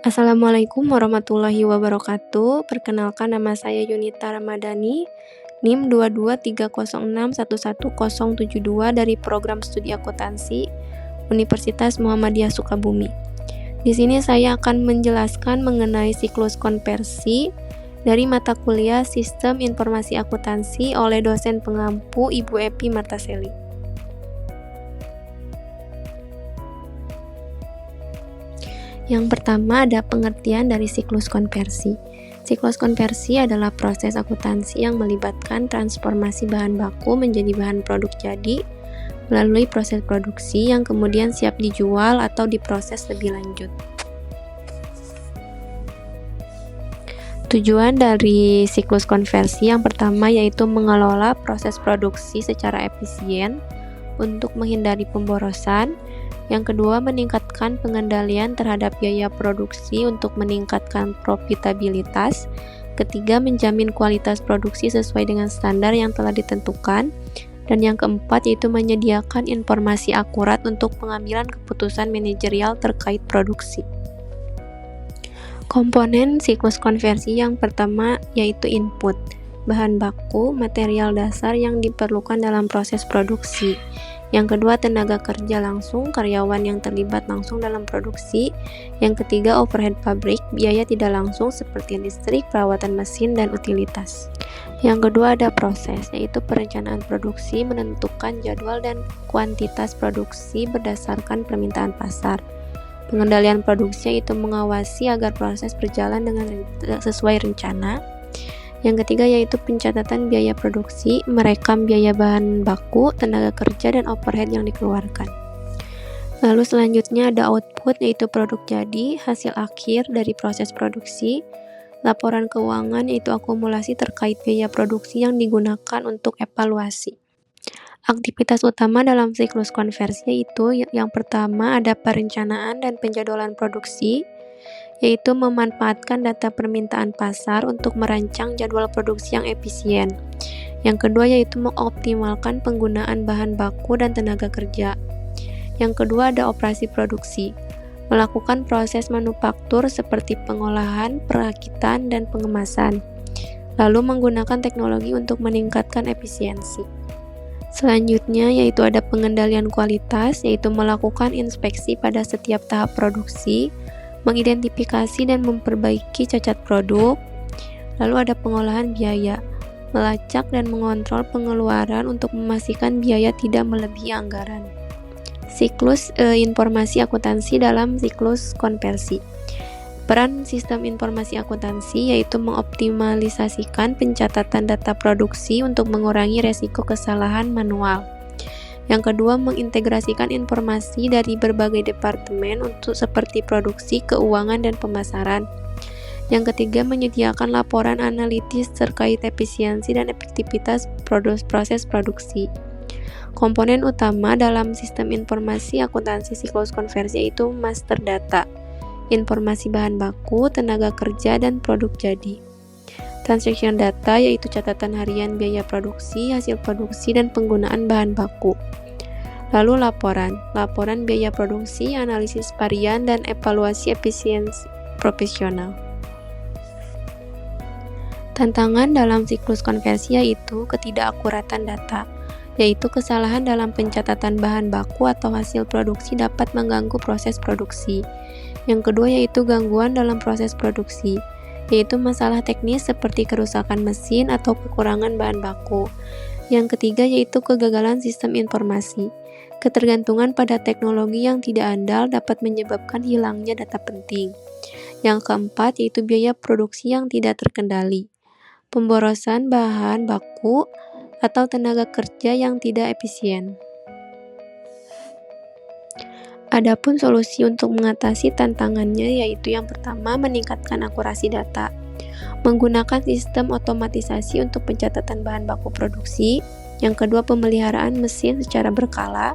Assalamualaikum warahmatullahi wabarakatuh. Perkenalkan, nama saya Yunita Ramadhani, NIM 22306111072 dari Program Studi Akuntansi Universitas Muhammadiyah Sukabumi. Di sini saya akan menjelaskan mengenai siklus konversi dari mata kuliah Sistem Informasi Akuntansi oleh dosen pengampu Ibu Epi Martaseli. Yang pertama ada pengertian dari siklus konversi. Siklus konversi adalah proses akuntansi yang melibatkan transformasi bahan baku menjadi bahan produk jadi melalui proses produksi yang kemudian siap dijual atau diproses lebih lanjut. Tujuan dari siklus konversi yang pertama yaitu mengelola proses produksi secara efisien untuk menghindari pemborosan. Yang kedua, meningkatkan pengendalian terhadap biaya produksi untuk meningkatkan profitabilitas. Ketiga, menjamin kualitas produksi sesuai dengan standar yang telah ditentukan. Dan yang keempat, yaitu menyediakan informasi akurat untuk pengambilan keputusan manajerial terkait produksi. Komponen siklus konversi yang pertama yaitu input, bahan baku, material dasar yang diperlukan dalam proses produksi. Yang kedua, tenaga kerja langsung, karyawan yang terlibat langsung dalam produksi. Yang ketiga, overhead pabrik, biaya tidak langsung seperti listrik, perawatan mesin, dan utilitas. Yang kedua ada proses, yaitu perencanaan produksi, menentukan jadwal dan kuantitas produksi berdasarkan permintaan pasar. Pengendalian produksi yaitu mengawasi agar proses berjalan dengan sesuai rencana. Yang ketiga yaitu pencatatan biaya produksi, merekam biaya bahan baku, tenaga kerja, dan overhead yang dikeluarkan. Lalu selanjutnya ada output yaitu produk jadi, hasil akhir dari proses produksi, laporan keuangan yaitu akumulasi terkait biaya produksi yang digunakan untuk evaluasi. Aktivitas utama dalam siklus konversi yaitu yang pertama ada perencanaan dan penjadwalan produksi, yaitu memanfaatkan data permintaan pasar untuk merancang jadwal produksi yang efisien. Yang kedua yaitu mengoptimalkan penggunaan bahan baku dan tenaga kerja. Yang kedua ada operasi produksi, melakukan proses manufaktur seperti pengolahan, perakitan, dan pengemasan, lalu menggunakan teknologi untuk meningkatkan efisiensi. Selanjutnya yaitu ada pengendalian kualitas, yaitu melakukan inspeksi pada setiap tahap produksi, mengidentifikasi dan memperbaiki cacat produk. Lalu ada pengolahan biaya, melacak dan mengontrol pengeluaran untuk memastikan biaya tidak melebihi anggaran. Siklus informasi akuntansi dalam siklus konversi. Peran sistem informasi akuntansi yaitu mengoptimalisasikan pencatatan data produksi untuk mengurangi resiko kesalahan manual. Yang kedua, mengintegrasikan informasi dari berbagai departemen untuk seperti produksi, keuangan, dan pemasaran. Yang ketiga, menyediakan laporan analitis terkait efisiensi dan efektivitas proses produksi. Komponen utama dalam sistem informasi akuntansi siklus konversi yaitu master data, informasi bahan baku, tenaga kerja, dan produk jadi. Transaction data yaitu catatan harian biaya produksi, hasil produksi, dan penggunaan bahan baku. Lalu laporan biaya produksi, analisis varian, dan evaluasi efisiensi profesional. Tantangan dalam siklus konversi yaitu ketidakakuratan data, yaitu kesalahan dalam pencatatan bahan baku atau hasil produksi dapat mengganggu proses produksi. Yang kedua yaitu gangguan dalam proses produksi, yaitu masalah teknis seperti kerusakan mesin atau kekurangan bahan baku. Yang ketiga yaitu kegagalan sistem informasi. Ketergantungan pada teknologi yang tidak andal dapat menyebabkan hilangnya data penting. Yang keempat yaitu biaya produksi yang tidak terkendali, pemborosan bahan baku, atau tenaga kerja yang tidak efisien. Adapun solusi untuk mengatasi tantangannya yaitu yang pertama meningkatkan akurasi data, menggunakan sistem otomatisasi untuk pencatatan bahan baku produksi. Yang kedua, pemeliharaan mesin secara berkala,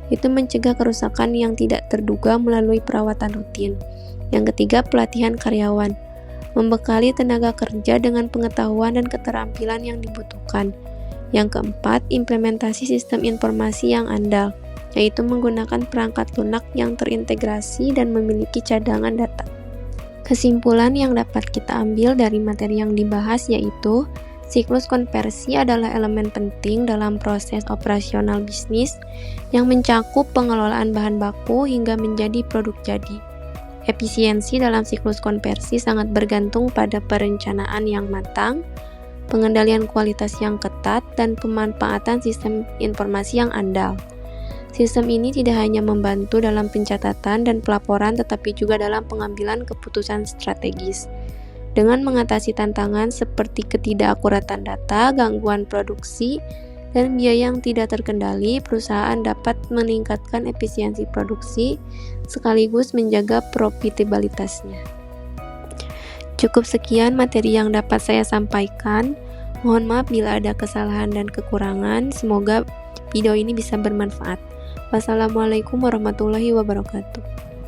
itu mencegah kerusakan yang tidak terduga melalui perawatan rutin. Yang ketiga, pelatihan karyawan, membekali tenaga kerja dengan pengetahuan dan keterampilan yang dibutuhkan. Yang keempat, implementasi sistem informasi yang andal, yaitu menggunakan perangkat lunak yang terintegrasi dan memiliki cadangan data. Kesimpulan yang dapat kita ambil dari materi yang dibahas yaitu siklus konversi adalah elemen penting dalam proses operasional bisnis yang mencakup pengelolaan bahan baku hingga menjadi produk jadi. Efisiensi dalam siklus konversi sangat bergantung pada perencanaan yang matang, pengendalian kualitas yang ketat, dan pemanfaatan sistem informasi yang andal. Sistem ini tidak hanya membantu dalam pencatatan dan pelaporan, tetapi juga dalam pengambilan keputusan strategis. Dengan mengatasi tantangan seperti ketidakakuratan data, gangguan produksi, dan biaya yang tidak terkendali, perusahaan dapat meningkatkan efisiensi produksi sekaligus menjaga profitabilitasnya. Cukup sekian materi yang dapat saya sampaikan. Mohon maaf bila ada kesalahan dan kekurangan. Semoga video ini bisa bermanfaat. Wassalamualaikum warahmatullahi wabarakatuh.